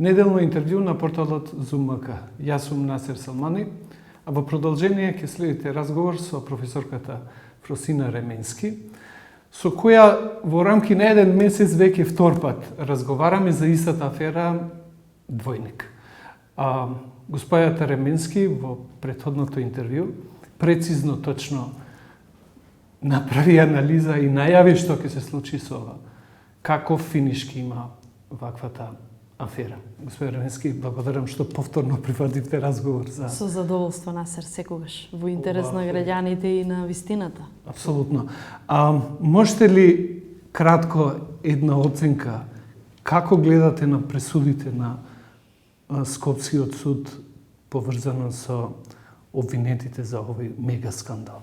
Неделно интервју на порталот ЗУМК. Јас сум Насер Салмани, а во продолжение ќе следите разговор со професорката Фросина Ременски, со која во рамки на еден месец веќе втор пат разговараме за истата афера Двојник. Господјата Ременски во претходното интервју прецизно, точно направи анализа и најави што ќе се случи со ова. Каков финиш ќе има ваквата афера. Господин Ременски, благодарам што повторно прифативте разговор за... Со задоволство, Насер, секогаш, во интерес на граѓаните и на вистината. Апсолутно. Можете ли кратко една оценка како гледате на пресудите на Скопскиот суд поврзано со обвинетите за овој мега скандал?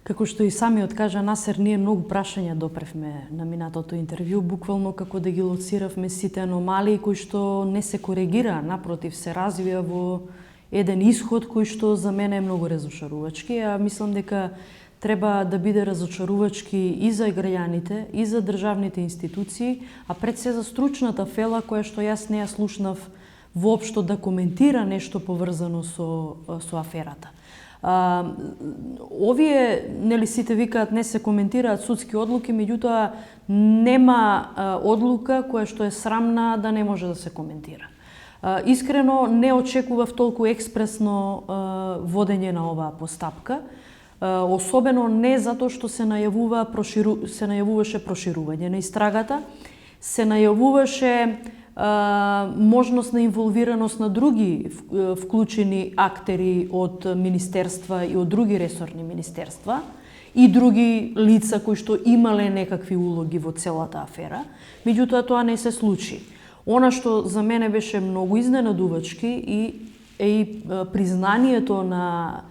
Како што и самиот кажа Насер, ние многу прашања допревме на минатото интервју, буквално како да ги лоциравме сите аномалии кои што не се коригира, напротив се развија во еден исход кој што за мене е многу разочарувачки, а мислам дека треба да биде разочарувачки и за граѓаните, и за државните институции, а пред се за стручната фела која што јас не ја слушнав воопшто да коментира нешто поврзано со аферата. Овие, нели сите викаат, не се коментираат судски одлуки, меѓутоа нема одлука која што е срамна да не може да се коментира. Искрено не очекував толку експресно водење на оваа постапка, особено не затоа што се најавуваше проширување на истрагата, се најавуваше можност на инволвираност на други вклучени актери од министерства и од други ресорни министерства и други лица кои што имале некакви улоги во целата афера, меѓутоа тоа не се случи. Она што за мене беше многу изненадувачки и признанието на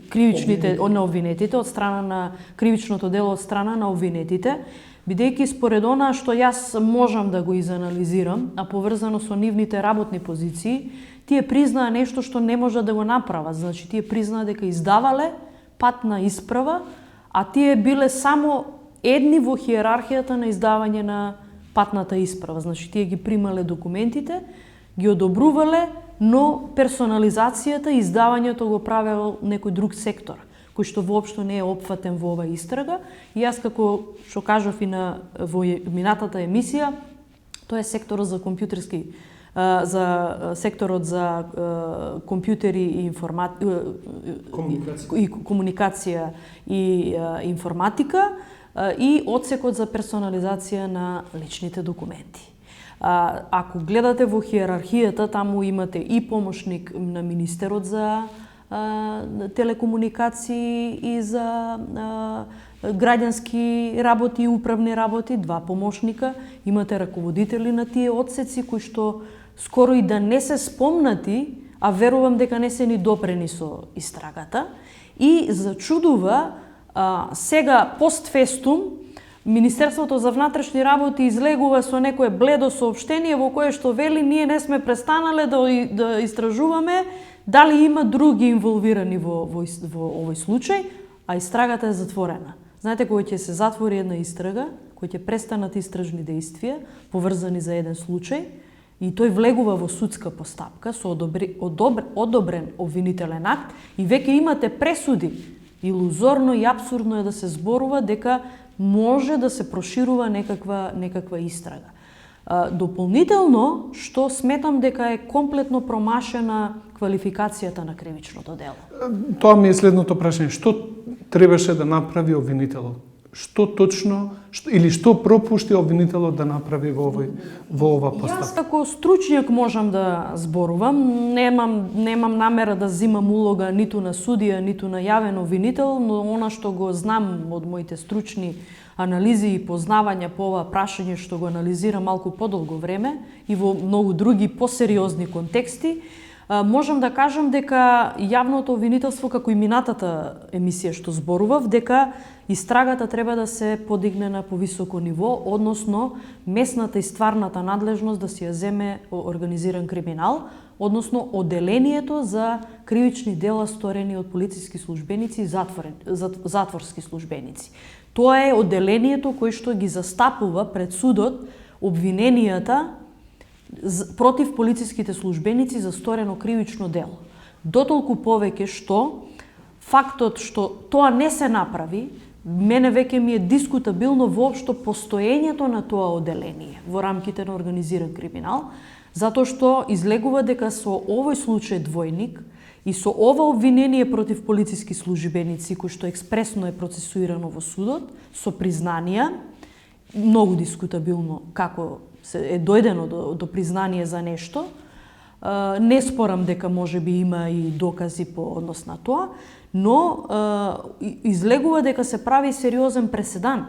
кривичните на обвинетите од страна на кривичното дело од страна на обвинетите, бидејќи според она што јас можам да го изанализирам, а поврзано со нивните работни позиции, тие признаа нешто што не можат да го направат. Значи, тие признаа дека издавале патна исправа, а тие биле само едни во хиерархијата на издавање на патната исправа. Значи, тие ги примале документите, ги одобрувале, но персонализацијата и издавањето го правел некој друг сектор, кој што воопшто не е опфатен во оваа истрага. И јас, како што кажав и во минатата емисија, тоа е секторот за секторот за компјутери и комуникација и информатика и одсекот за персонализација на личните документи. Ако гледате во хиерархијата, таму имате и помошник на министерот за телекомуникации и за граѓански работи и управни работи, два помошника, имате раководители на тие одсеци кои што скоро и да не се спомнати, а верувам дека не се ни допрени со истрагата, и зачудува сега постфестум Министерството за внатрешни работи излегува со некое бледо соопштение во кое што вели ние не сме престанале да истражуваме дали има други инволвирани во овој случај, а истрагата е затворена. Знаете, кога ќе се затвори една истрага, кога ќе престанат истражни действија поврзани за еден случај, и тој влегува во судска постапка со одобрен обвинителен акт и веќе имате пресуди, илузорно и апсурдно е да се зборува дека може да се проширува некаква истрага. Дополнително, што сметам дека е комплетно промашена квалификацијата на кривичното дело. Тоа ми е следното прашање. Што требаше да направи обвинителот? Што точно, што пропушти обвинителот да направи во ова постапка? Јас како стручњак можам да зборувам, немам намера да земам улога ниту на судија, ниту на јавен обвинител, но она што го знам од моите стручни анализи и познавања по ова прашање што го анализирам малку подолго време и во многу други посериозни контексти, можам да кажам дека јавното обвинителство, како и минатата емисија што зборував, дека истрагата треба да се подигне на повисоко ниво, односно местната и стварната надлежност да си ја земе организиран криминал, односно оделението за кривични дела сторени од полициски службеници и затворски службеници. Тоа е оделението кој што ги застапува пред судот обвиненијата против полициските службеници за сторено кривично дело. Дотолку повеќе што фактот што тоа не се направи, мене веќе ми е дискутабилно воопшто постоењето на тоа оделение во рамките на организиран криминал, затоа што излегува дека со овој случај двојник и со ова обвинение против полициски службеници, кој што експресно е процесуирано во судот, со признанија, многу дискутабилно како е дојдено до признание за нешто, не спорам дека може би има и докази по однос на тоа, но излегува дека се прави сериозен преседан.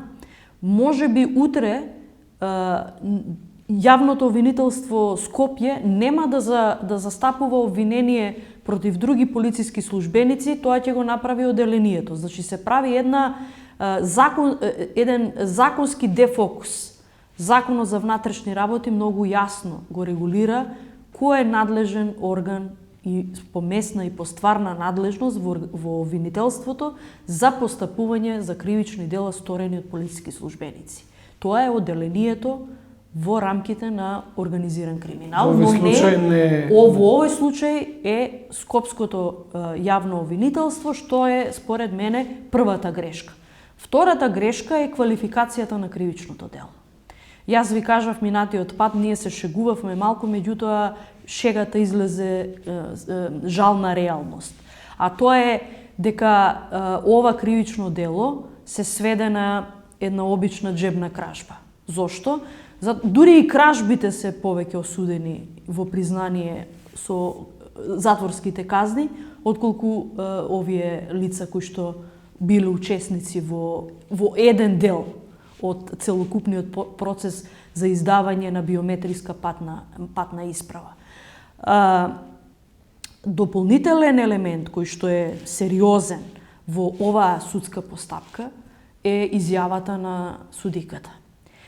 Може би утре јавното обвинителство Скопје нема да застапува обвинение против други полициски службеници, тоа ќе го направи оделението. Значи се прави еден законски дефокус. Законот за внатрешни работи многу јасно го регулира кој е надлежен орган и по местна и по стварна надлежност во обвинителството за постапување за кривични дела сторени од полициски службеници. Тоа е оделението во рамките на организиран криминал, но во овој случај е Скопското јавно обвинителство, што е според мене првата грешка. Втората грешка е квалификацијата на кривичното дело. Јас ви кажав минатиот пат, ние се шегувавме малку, меѓутоа шегата излезе жална реалност. А тоа е дека ова кривично дело се сведе на една обична джебна кражба. Зошто? Дури и кражбите се повеќе осудени во признание со затворските казни, отколку овие лица кои што биле учесници во еден дел од целокупниот процес за издавање на биометриска патна исправа. Дополнителен елемент кој што е сериозен во оваа судска постапка е изјавата на судиката,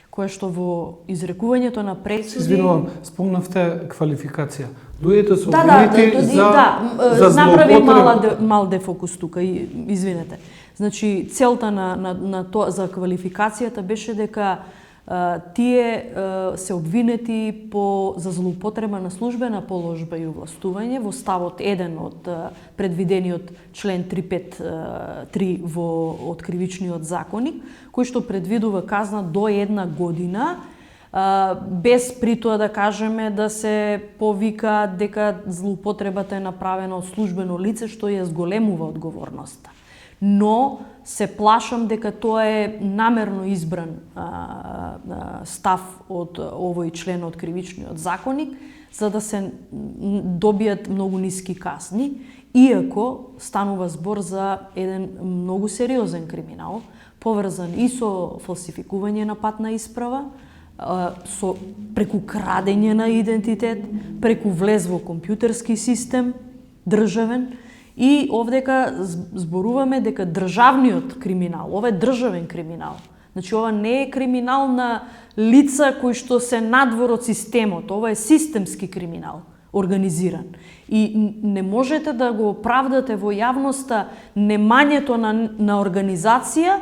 која што во изрекувањето на пресуди... Извинувам, спомнавте квалификација. Луѓето се обвинети за направи мал дефокус тука, извинете. Значи, целта на тоа за квалификацијата беше дека тие се обвинети за злоупотреба на службена положба и овластување во ставот 1 од предвидениот член 353 од кривичниот законник, кој што предвидува казна до 1 година, без при тоа да кажеме да се повика дека злоупотребата е направена од службено лице, што ја зголемува одговорноста. Но се плашам дека тоа е намерно избран став од овој член од кривичниот законник, за да се добијат многу ниски казни, иако станува збор за еден многу сериозен криминал, поврзан и со фалсификување на патна исправа, преку крадење на идентитет, преку влез во компјутерски систем државен. И овдека зборуваме дека државниот криминал, ова е државен криминал. Значи, ова не е криминал на лица кои што се надвор од системот, ова е системски криминал, организиран. И не можете да го оправдате во јавноста немањето на организација,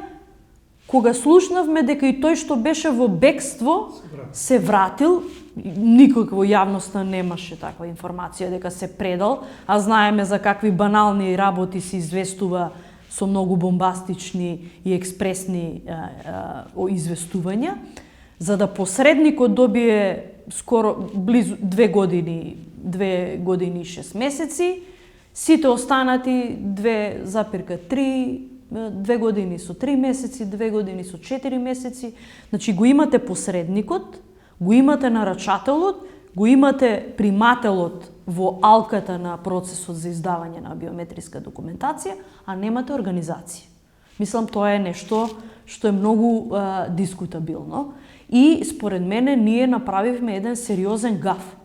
кога слушнавме дека и тој што беше во бегство се вратил, никак во јавноста немаше таква информација дека се предал, а знаеме за какви банални работи се известува со многу бомбастични и експресни известувања, за да посредникот добие скоро близу 2 години и 6 месеци, сите останати 2 години со 3 месеци, 2 години со 4 месеци. Значи го имате посредникот, го имате нарачателот, го имате примателот во алката на процесот за издавање на биометриска документација, а немате организација. Мислам, тоа е нешто што е многу дискутабилно и според мене ние направивме еден сериозен гаф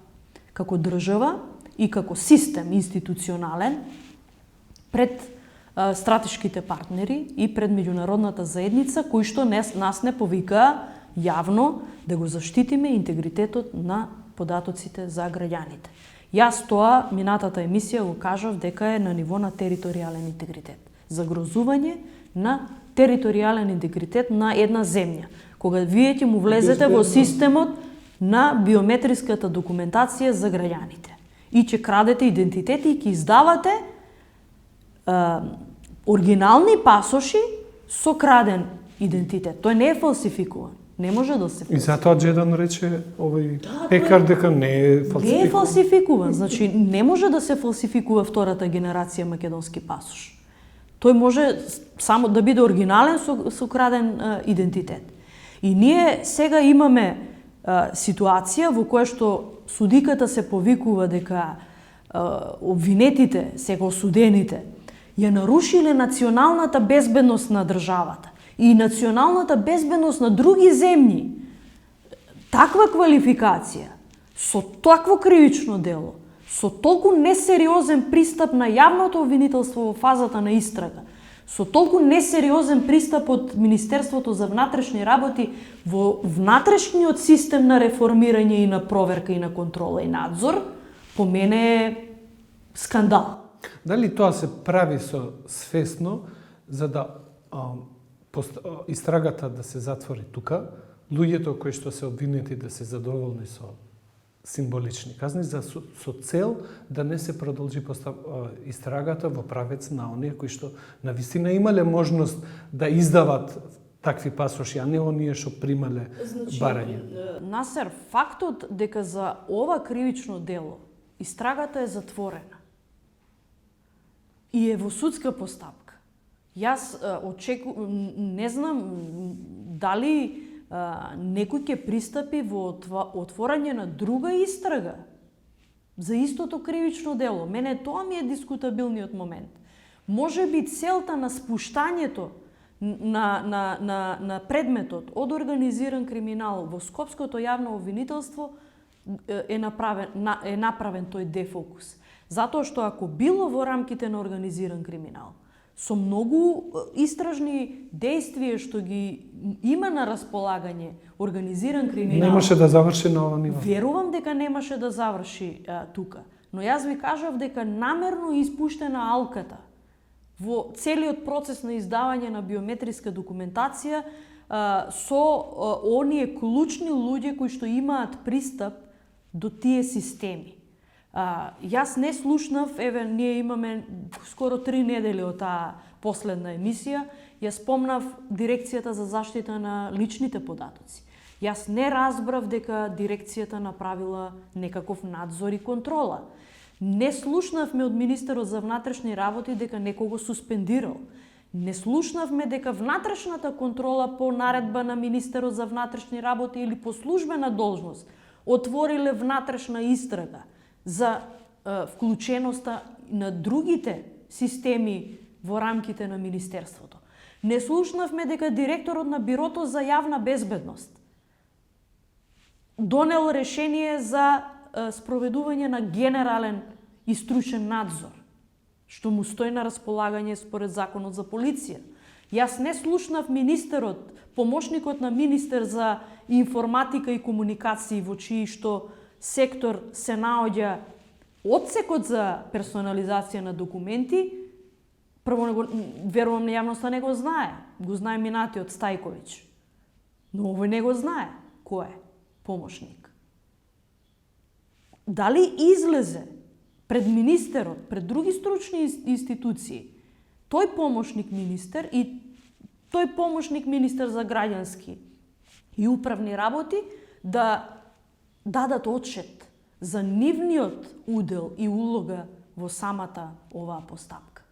како држава и како систем институционален пред стратешките партнери и пред меѓународната заедница, кои што нас не повикаа јавно да го заштитиме интегритетот на податоците за граѓаните. Јас тоа минатата емисија го кажав дека е на ниво на територијален интегритет. Загрозување на територијален интегритет на една земја. Кога вие ќе му влезете во системот на биометриската документација за граѓаните. И ќе крадете идентитети и ќе издавате оригинални пасоши со краден идентитет. Тој не е фалсификуван. Не може да се И затоа Джедан рече овој пекар дека не е фалсификуван. Не е фалсификуван, значи не може да се фалсификува втората генерација македонски пасош. Тој може само да биде оригинален со краден идентитет. И ние сега имаме ситуација во која што судиката се повикува дека обвинетите, сега осудените, ја нарушиле националната безбедност на државата и националната безбедност на други земји. Таква квалификација, со такво кривично дело, со толку несериозен пристап на јавното обвинителство во фазата на истрага, со толку несериозен пристап од Министерството за внатрешни работи во внатрешниот систем на реформирање и на проверка и на контрола и надзор, по мене е скандал. Дали тоа се прави свесно за да истрагата да се затвори тука, луѓето кои што се обвинети да се задоволни со символични казни со цел да не се продолжи истрагата во правец на оние кои што навистина имале можност да издават такви пасоши, а не оние што примале барање. Насер, фактот дека за ова кривично дело истрагата е затворена и е во судска постапка. Јас не знам дали некој ќе пристапи во отворање на друга истрага за истото кривично дело. Мене тоа ми е дискутабилниот момент. Може би целта на спуштањето на предметот од организиран криминал во Скопското јавно обвинителство е направен тој дефокус. Затоа што ако било во рамките на организиран криминал, со многу истражни действија што ги има на располагање организиран криминал, Немаше да заврши на ова ниво. Верувам дека немаше да заврши тука. Но јас ви кажав дека намерно е испуштена алката во целиот процес на издавање на биометриска документација со оние клучни луѓе кои што имаат пристап до тие системи. Јас не слушнав, ние имаме скоро 3 недели од таа последна емисија, ја спомнав Дирекцијата за заштита на личните податоци. Јас не разбрав дека дирекцијата направила некаков надзор и контрола. Не слушнавме од министерот за внатрешни работи дека некого го суспендирал. Не слушнавме дека внатрешната контрола по наредба на министерот за внатрешни работи или по службена должност отвориле внатрешна истрага за вклученоста на другите системи во рамките на Министерството. Не слушнавме дека директорот на Бирото за јавна безбедност донел решение за спроведување на генерален и стручен надзор, што му стои на располагање според Законот за полиција. Јас не слушнав министерот, помошникот на министер за информатика и комуникации, во чиј што сектор се наоѓа одсекот за персонализација на документи. Прво, верувам, јавноста не го знае. Го знае минатиот Стајковиќ. Но овој не го знае. Кој е помошник? Дали излезе пред министерот, пред други стручни институции, тој помошник министер и тој помошник министер за граѓански и управни работи да дадат отчет за нивниот удел и улога во самата оваа постапка.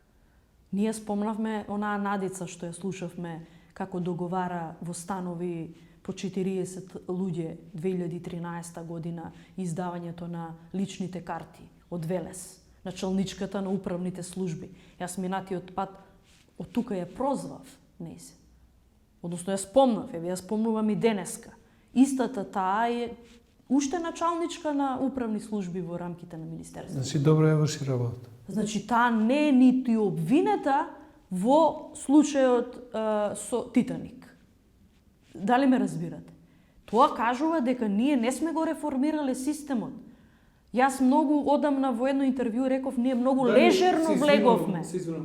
Ние спомнавме онаа Надица што ја слушавме како договара во станови по 40 луѓе 2013 година издавањето на личните карти од Велес, началничката на управните служби. Јас минатиот пат од тука ја прозвав нејзе. Односно ја спомнав, ја спомнувам и денеска. Истата таа е уште началничка на управни служби во рамките на Министерството. Значи добро ја врши работа. Значи таа не е ниту обвинета во случајот со Титаник. Дали ме разбирате? Тоа кажува дека ние не сме го реформирале системот. Јас многу одамна во едно интервју реков, ние многу лежерно влеговме.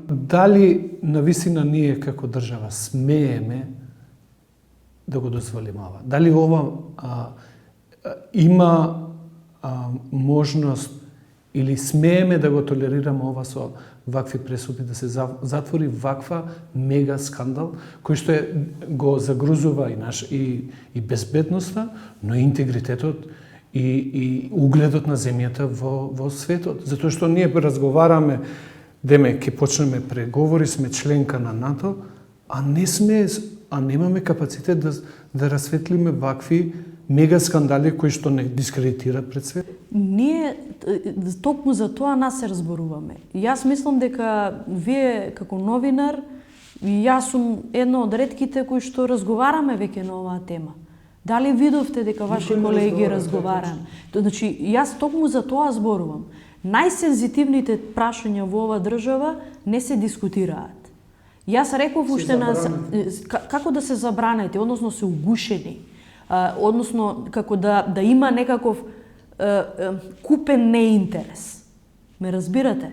Дали навистина ние како држава смееме да го дозволиме ова? Дали ова има можност или смееме да го толерираме ова со вакви пресуди, да се затвори ваква мега скандал, кој што го загрузува и безбедноста, но и интегритетот и угледот на земјата во светот. Затоа што ние разговараме, ќе почнеме преговори, сме членка на НАТО, а немаме капацитет да расветлиме вакви мега скандали кои што не дискредитираат пред свет. Ние токму за тоа нас се разборуваме. Јас мислам дека вие како новинар и јас сум една од ретките кои што разговараме веќе на оваа тема. Дали видовте дека ваши колеги разговараме? Значи, јас токму за тоа зборувам. Најсензитивните прашања во оваа држава не се дискутираат. Јас реков уште како да се забранете, односно се угушени, односно како да има некаков купен неинтерес. Ме разбирате?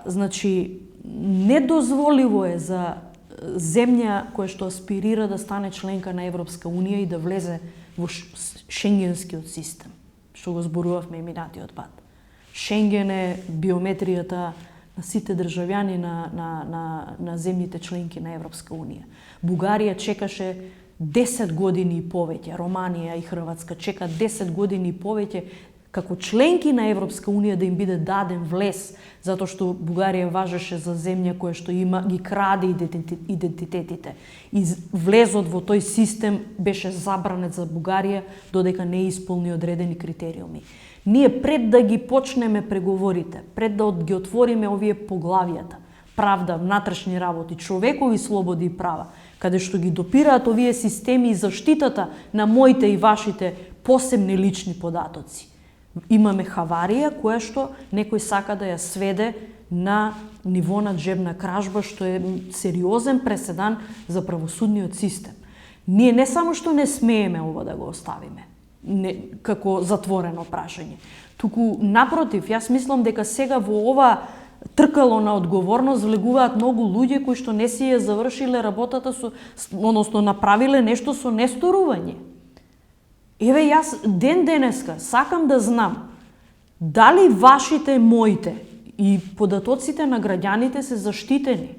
Значи, недозволиво е за земја која што аспирира да стане членка на Европска Унија и да влезе во шенгенскиот систем, што го зборувавме и минатиот пат. Шенген е биометријата на сите државјани на земјите членки на Европска Унија. Бугарија чекаше 10 години и повеќе, Романија и Хрватска чека 10 години и повеќе како членки на Европска Унија да им биде даден влез, затоа што Бугарија важеше за земја која што ги краде идентитетите. И влезот во тој систем беше забранет за Бугарија додека не исполни одредени критериуми. Ние пред да ги почнеме преговорите, пред да ги отвориме овие поглавијата, правда, внатрешни работи, човекови слободи и права, каде што ги допираат овие системи и заштитата на моите и вашите посебни лични податоци. Имаме хаварија која што некој сака да ја сведе на ниво на джебна кражба, што е сериозен преседан за правосудниот систем. Ние не само што не смееме ова да го оставиме како затворено прашање, туку напротив, јас мислам дека сега во ова тркало на одговорност влегуваат многу луѓе кои што не си ја завршиле работата односно направиле нешто со несторување. Еве јас ден денеска сакам да знам дали вашите, моите и податоците на граѓаните се заштитени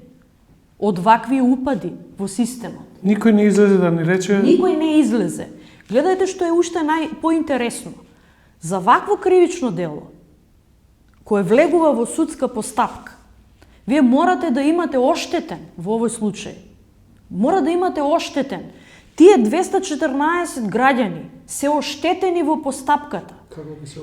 од вакви упади во системот. Никој не излезе да ни рече... Никој не излезе. Гледајте што е уште поинтересно. За вакво кривично дело, кое влегува во судска постапка, вие морате да имате оштетен во овој случај. Мора да имате оштетен. Тие 214 граѓани се оштетени во постапката.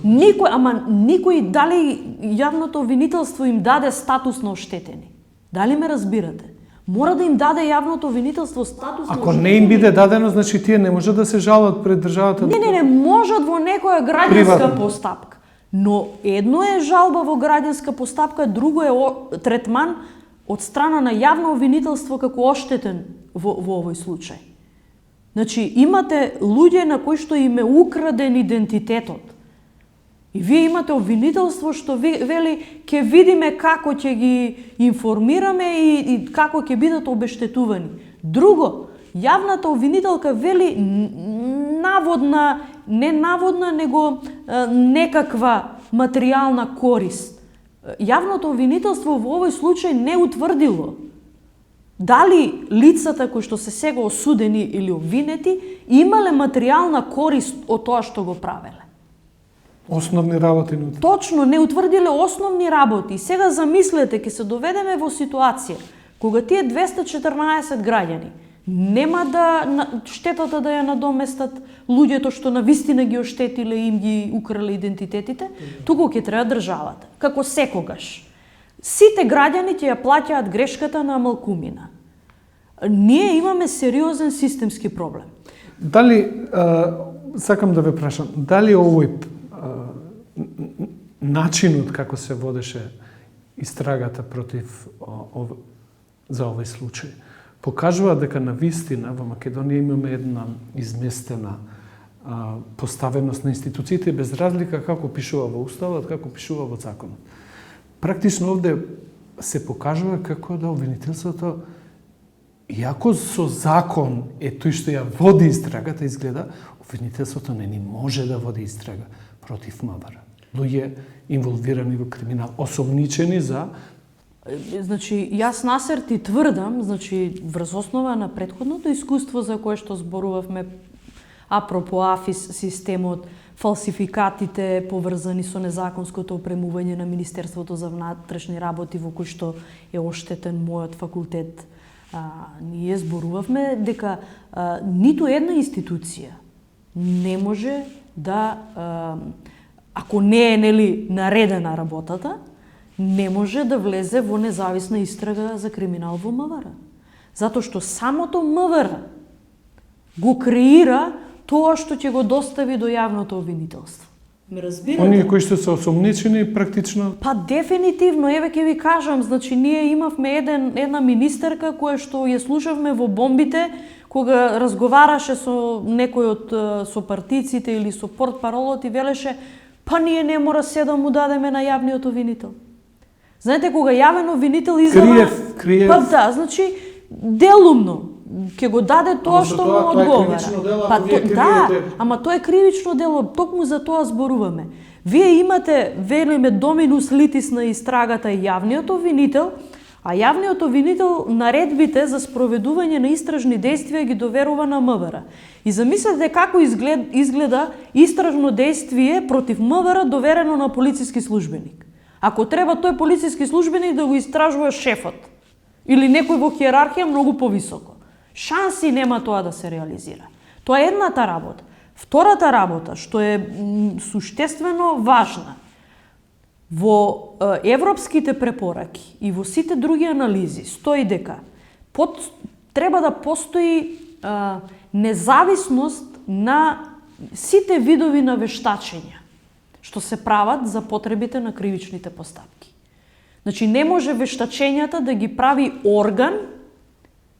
Никој дали јавното обвинителство им даде статус на оштетени? Дали ме разбирате? Мора да им даде јавното обвинителство статус на оштетени. Ако не им биде дадено, значи тие не можат да се жалат пред државата. Не, можат во некоја граѓанска постапка. Но едно е жалба во граѓанска постапка, друго е третман од страна на јавно обвинителство како оштетен во овој случај. Значи, имате луѓе на кои што им е украден идентитетот. И вие имате обвинителство што вели ќе видиме како ќе ги информираме и како ќе бидат обештетувани. Друго, јавната обвинителка вели наводна, не наводна, него некаква материјална корист. Јавното обвинителство во овој случај не утврдило дали лицата кои што се сега осудени или обвинети имале материјална корист од тоа што го правеле. Основни работи не утврдиле. Точно, не утврдиле основни работи. Сега замислете, ќе се доведеме во ситуација кога тие 214 граѓани нема штетата да ја надоместат луѓето што навистина ги оштетиле и им ги украле идентитетите, туку ќе треба државата, како секогаш. Сите граѓани ќе ја плаќаат грешката на малкумина. Ние имаме сериозен системски проблем. Дали, сакам да ве прашам, дали овој начинот како се водеше истрагата против за овој случај покажува дека навистина во Македонија имаме една изместена поставеност на институциите без разлика како пишува во уставот, како пишува во законот. Практично овде се покажува како да обвинителството иако со закон е тој што ја води истрагата, изгледа, обвинителството не ни може да води истрага против МВР. Луѓе инволвирани во криминал, осомничени за... Значи, јас, Насер, ти тврдам, значи, врз основа на претходното искуство за кое што зборувавме, апропо АФИС системот, фалсификатите поврзани со незаконското опремување на Министерството за внатрешни работи во кој што е оштетен мојот факултет. Ние зборувавме дека ниту една институција не може да, ако не е нели наредена работата, не може да влезе во независна истрага за криминал во МВР. Затоа што самото МВР го креира тоа што ќе го достави до јавното обвинителство. Ме разбирате? Оние кои што се осомничени практично... Па дефинитивно, еве ќе ви кажам, значи ние имавме една министерка која што ја слушавме во бомбите, кога разговараше со некој од сопартиците или со портпаролот и велеше, па ние не мора се да му дадеме на јавниот обвинител. Знаете, кога јавен обвинител излага... Криев. Па да, значи, делумно ќе го даде тоа што му одговара. Ама тоа е кривично дело, токму за тоа зборуваме. Вие имате, велиме, доминус литис на истрагата и јавниот обвинител, а јавниот обвинител наредбите за спроведување на истражни действија ги доверува на МВР. И замислете како изгледа истражно действие против МВР доверено на полициски службеник. Ако треба тој полициски службеник да го истражува шефот или некој во хиерархија многу повисоко. Шанси нема тоа да се реализира. Тоа е едната работа. Втората работа, што е суштествено важна, во европските препораки и во сите други анализи стои дека треба да постои независност на сите видови на вештачења што се прават за потребите на кривичните постапки. Значи, не може вештачењата да ги прави орган,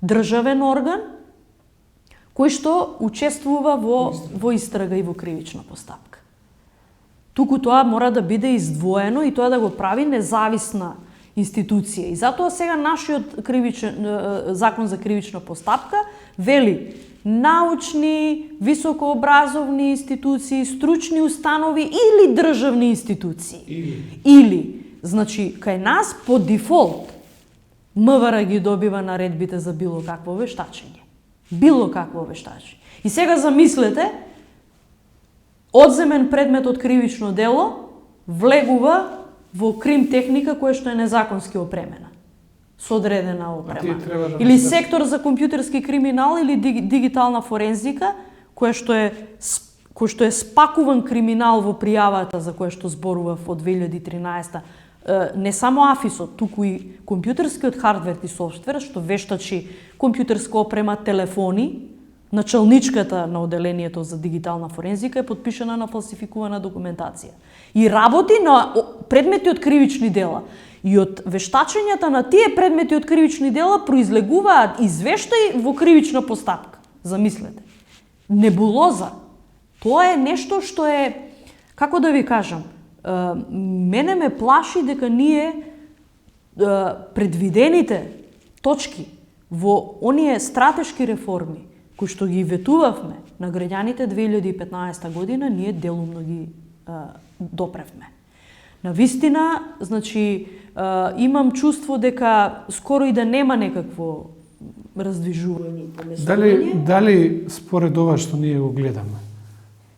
државен орган, кој што учествува во истрага и во кривична постапка. Туку тоа мора да биде издвоено и тоа да го прави независна институција. И затоа сега нашиот закон за кривична постапка вели научни, високообразовни институции, стручни установи или државни институции. Или, значи, кај нас по дефолт МВР ги добива наредбите за било какво вештачење. Било какво вештачење. И сега замислете, одземен предмет од кривично дело влегува во крим техника која што е незаконски опремена, со одредена опрема. Или сектор за компјутерски криминал или дигитална форензика, која што е спакуван криминал во пријавата за која што зборував од 2013. Не само АФИСот, туку и компјутерскиот хардвер и софтвер, што вештачи компјутерска опрема, телефони. Началничката на оделението за дигитална форензика е подпишана на фалсификувана документација. И работи на предмети од кривични дела. И од вештачењата на тие предмети од кривични дела произлегуваат извештаи во кривична постапка. Замислете. Небулоза. Тоа е нешто што е, како да ви кажам, мене ме плаши дека ние предвидените точки во оние стратешки реформи кои што ги ветувавме на граѓаните 2015 година, ние делумно ги допревме. Навистина, значи, имам чувство дека скоро и да нема некакво раздвижување по местување. Дали според ова што ние го гледаме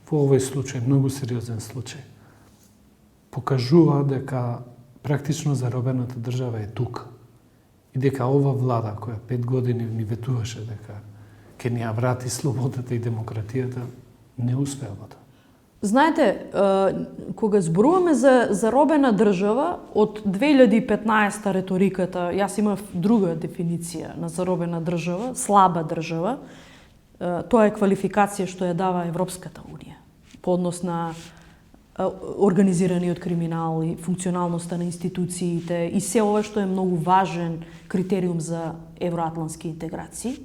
во овој случај, многу сериозен случај, покажува дека практично заробената држава е тука и дека ова влада која 5 години ни ветуваше дека ќе ни ја врати слободата и демократијата, не успеа. Знаете, кога зборуваме за заробена држава, од 2015 реториката, јас имав друга дефиниција на заробена држава, слаба држава, тоа е квалификација што ја дава Европската унија по однос на организираниот криминал и функционалноста на институциите и се ова што е многу важен критериум за евроатлантски интеграции.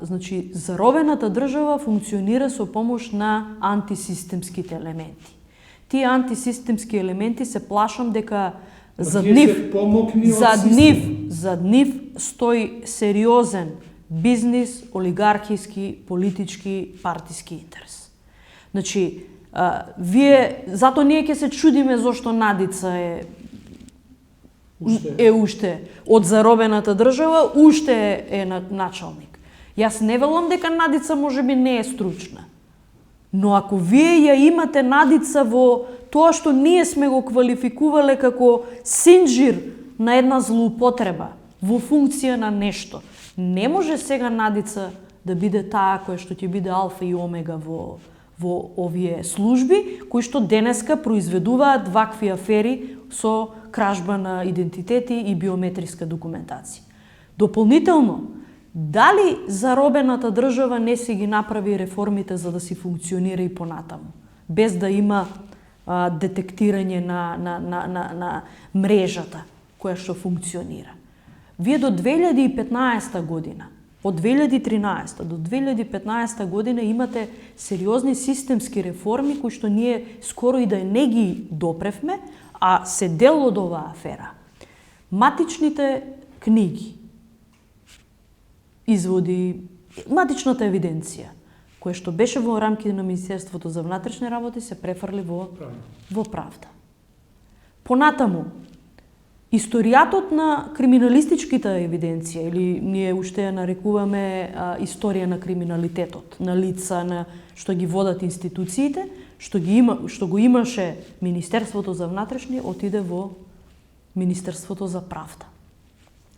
Значи, заробената држава функционира со помош на антисистемските елементи. Тие антисистемски елементи се плашам дека зад нив стои сериозен бизнис, олигархиски, политички, партиски интерес. Значи, затоа ние ќе се чудиме зошто Надица уште од заробената држава, уште е началник. Јас не велам дека Надица можеби не е стручна. Но ако вие ја имате Надица во тоа што ние сме го квалификувале како синџир на една злоупотреба во функција на нешто, не може сега Надица да биде таа која што ќе биде алфа и омега во овие служби, кои што денеска произведуваат вакви афери со кражба на идентитети и биометриска документација. Дополнително, дали заробената држава не си ги направи реформите за да си функционира и понатаму, без да има детектирање на мрежата која што функционира. Вие до 2015 година, од 2013 до 2015 година имате сериозни системски реформи кои што ние скоро и да не ги допревме, а се дел од оваа афера. Матичните книги, изводи, матичната евиденција, која што беше во рамките на Министерството за внатрешни работи, се префрли во правда. Понатаму, историјатот на криминалистичките евиденција, или ние уште ја нарекуваме историја на криминалитетот, на лица на што ги водат институциите, што го имаше Министерството за внатрешни, отиде во Министерството за правда.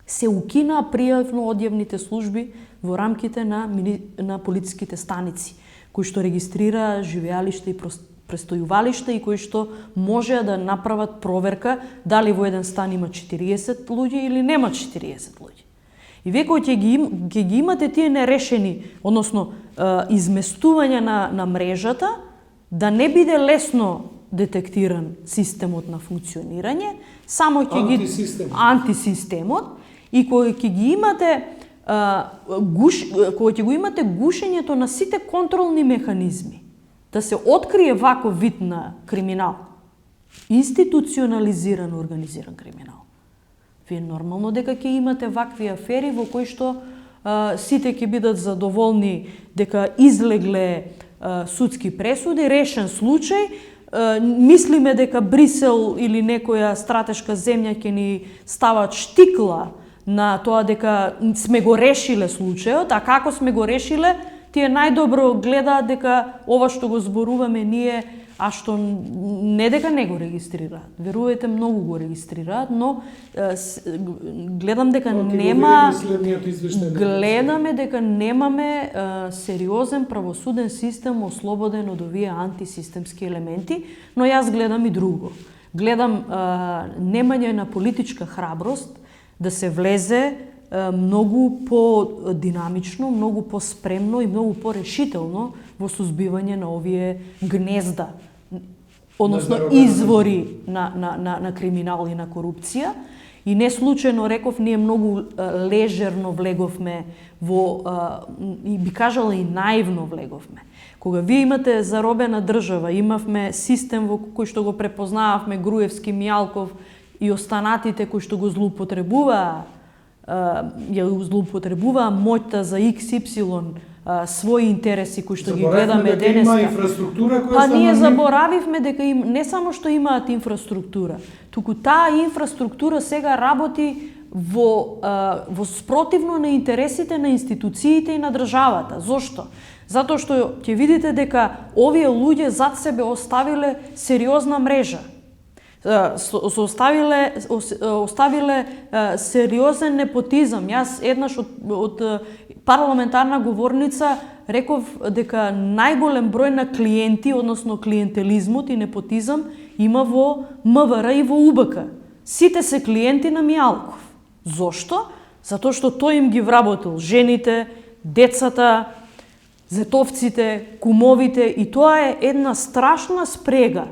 Се укинаа пријавно одјавните служби во рамките на полициските станици, кои што регистрираа живеалишта и престојувалишта и кои што можеа да направат проверка дали во еден стан има 40 луѓе или нема 40 луѓе. И вие кои ќе ги имате тие нерешени, односно изместување на мрежата, да не биде лесно детектиран системот на функционирање, само ќе ги антисистемот, и кој ќе ги имате кој ќе го имате гушењето на сите контролни механизми, да се открие ваков вид на криминал, институционализиран, организиран криминал. Вие нормално дека ќе имате вакви афери во кои што сите ќе бидат задоволни дека излегле судски пресуди, решен случај, мислиме дека Брисел или некоја стратешка земја ќе ни стават штикла на тоа дека сме го решиле случајот, а како сме го решиле, тие најдобро гледаат дека ова што го зборуваме ние, а што не дека не го регистрираат. Верувајте, многу го регистрираат, но гледаме дека немаме сериозен правосуден систем ослободен од овие антисистемски елементи, но јас гледам и друго. Гледам немање на политичка храброст да се влезе многу по-динамично, многу по-спремно и многу по-решително во сузбивање на овие гнезда, односно извори на криминал и на корупција. И не случајно реков, ние многу лежерно влеговме и би кажала и наивно влеговме. Кога вие имате заробена држава, имавме систем во кој што го препознававме Груевски, Мијалков и останатите кои што го злоупотребуваа моќта за XY своји интереси кои што ги гледаме денеска. Па ние заборавивме дека не само што имаат инфраструктура, туку таа инфраструктура сега работи во спротивно на интересите на институциите и на државата. Зошто? Затоа што ќе видите дека овие луѓе зад себе оставиле сериозна мрежа. Оставиле сериозен непотизам. Јас еднаш од парламентарна говорница реков дека најголем број на клиенти, односно клиентелизмот и непотизам има во МВР и во УБК. Сите се клиенти на Мијалков. Зошто? Затоа што тој им ги вработил жените, децата, зетовците, кумовите, и тоа е една страшна спрега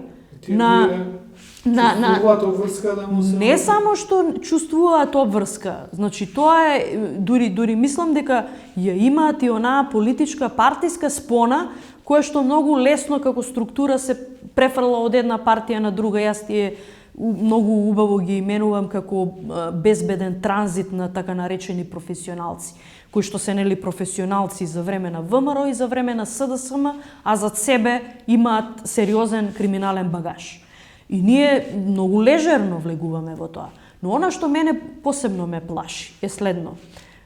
не само што чувствуваат обврска, значи тоа е, дури мислам дека ја имаат и онаа политичка партиска спона, која што многу лесно како структура се префрла од една партија на друга. Јас тие многу убаво ги именувам како безбеден транзит на така наречени професионалци, кои што се нели професионалци за време на ВМРО и за време на СДСМ, а зад себе имаат сериозен криминален багаж. И ние многу лежерно влегуваме во тоа. Но она што мене посебно ме плаши е следно.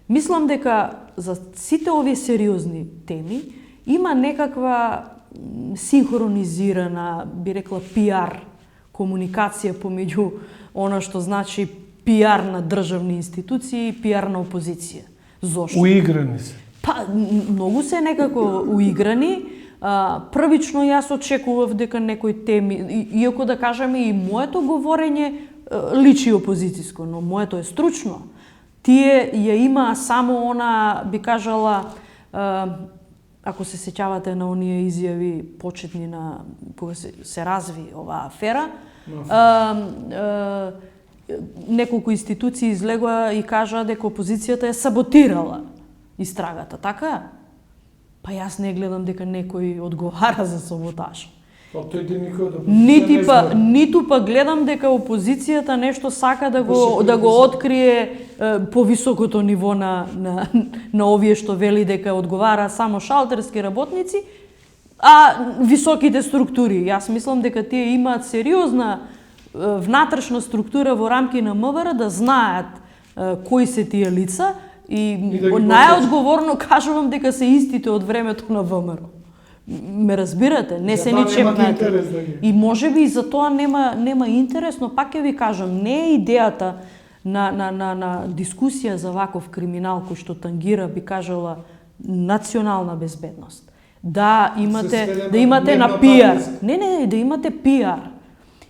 Мислам дека за сите овие сериозни теми има некаква синхронизирана, би рекла, пиар комуникација помеѓу она што значи пиар на државни институции и пиар на опозиција. Зошто? Уиграни се. Па, многу се некако уиграни. Првично јас очекував дека некои теми, иако да кажеме и моето говорење личи опозицијско, но моето е стручно. Тие ја има само она, би кажала, ако се сеќавате на оние изјави почетни на кога се разви оваа афера, неколку институции излегоа и кажаа дека опозицијата е саботирала истрагата, така? Па јас не гледам дека некој одговара за саботаж. Ниту па гледам дека опозицијата нешто сака да го открие по високото ниво на овие што вели дека одговара само шалтерски работници, а високите структури. Јас мислам дека тие имаат сериозна внатрешна структура во рамки на МВР да знаат кои се тие лица и најодговорно кажувам дека се истите од времето на ВМРО. Ме разбирате, не се ни чепнати. И можеби и за тоа нема интерес, но пак ќе ви кажам, не е идејата на дискусија за ваков криминал кој што тангира, би кажала, национална безбедност. Да имате на пиар. Не, да имате пиар.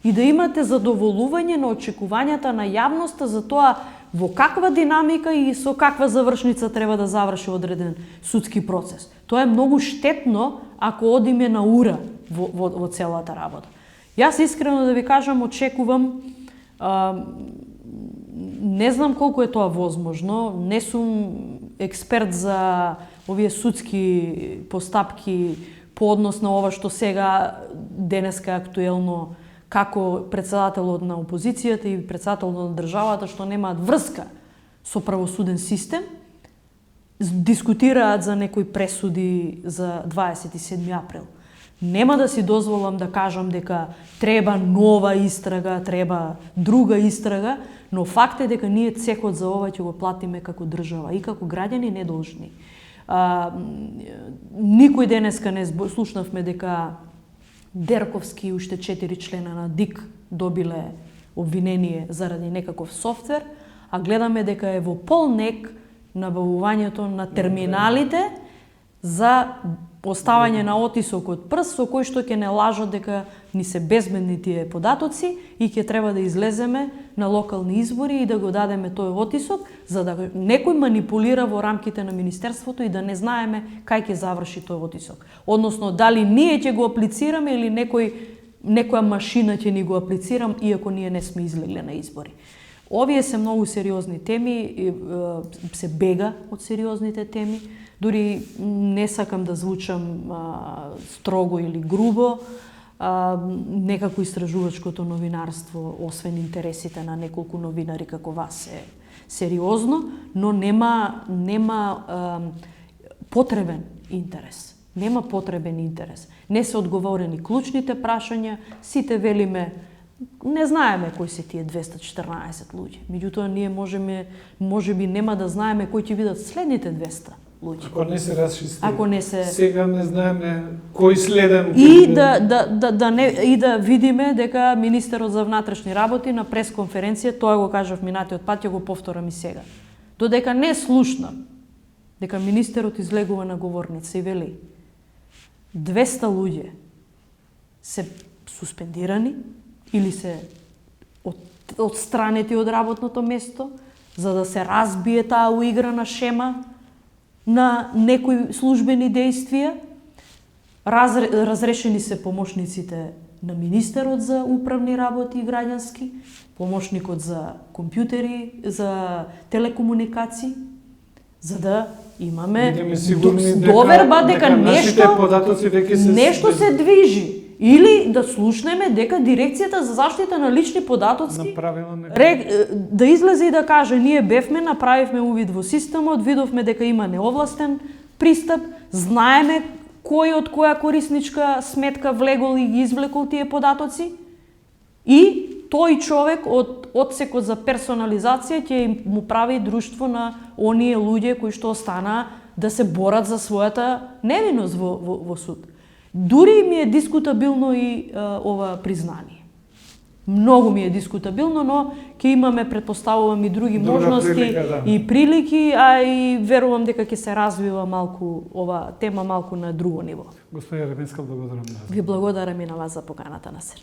И да имате задоволување на очекувањата на јавноста за тоа во каква динамика и со каква завршница треба да заврши одреден судски процес. Тоа е многу штетно ако одиме на ура во целата работа. Јас искрено да ви кажам, очекувам, не знам колку е тоа возможно, не сум експерт за овие судски постапки по однос на ова што сега денеска е актуелно, како председателот на опозицијата и председателот на државата што немаат врска со правосуден систем, дискутираат за некои пресуди за 27 април. Нема да си дозволам да кажам дека треба нова истрага, треба друга истрага, но факт е дека ние цекот за ова ќе го платиме како држава и како граѓани недолжни. Никој денеска не слушнавме дека Дерковски и уште 4 члена на ДИК добиле обвинение заради некаков софтвер, а гледаме дека е во полнек набавувањето на терминалите за оставање на отисок од прст, со кој што ќе не лажат дека ни се безбедни тие податоци и ќе треба да излеземе на локални избори и да го дадеме тој отисок, за да некој манипулира во рамките на Министерството и да не знаеме кај ќе заврши тој отисок. Односно, дали ние ќе го аплицираме или некоја машина ќе ни го аплицирам, иако ние не сме излегле на избори. Овие се многу сериозни теми, се бега од сериозните теми. Дури не сакам да звучам строго или грубо, некако истражувачкото новинарство, освен интересите на неколку новинари како вас, е сериозно, но нема потребен интерес. Нема потребен интерес. Не се одговорени клучните прашања, сите велиме не знаеме кои се тие 214 луѓе. Меѓутоа ние можеби нема да знаеме кои ќе бидат следните 200 луѓе. Ако не се расчисти. Сега не знаеме кој следен. И да видиме дека министерот за внатрешни работи на пресконференција, тоа го кажав минатиот пат, ќе го повторам и сега. Додека не слушнам дека министерот излегува на говорница и вели 200 луѓе се суспендирани или се отстранети од работното место, за да се разбие таа уиграна шема на некои службени дејствија. Разрешени се помошниците на министерот за управни работи и граѓански, помошникот за компјутери, за телекомуникации, за да имаме доверба дека нешто се движи. Или да слушнеме дека Дирекцијата за заштита на лични податоци Направила нека. да излезе и да каже ние бевме, направивме увид во системот, видовме дека има неовластен пристап, знаеме кој од која корисничка сметка влегол и ги извлекол тие податоци и тој човек од одсекот за персонализација ќе му прави друштво на оние луѓе кои што останаа да се борат за својата невиност во суд. Дури ми е дискутабилно и ова признание. Многу ми е дискутабилно, но ќе имаме, предпоставувам, и други можности прилика, да. и прилики, а и верувам дека ќе се развива малку ова тема малку на друго ниво. Господја Ременска, благодарам на вас. Ви благодарам и на вас за поканата, Насер.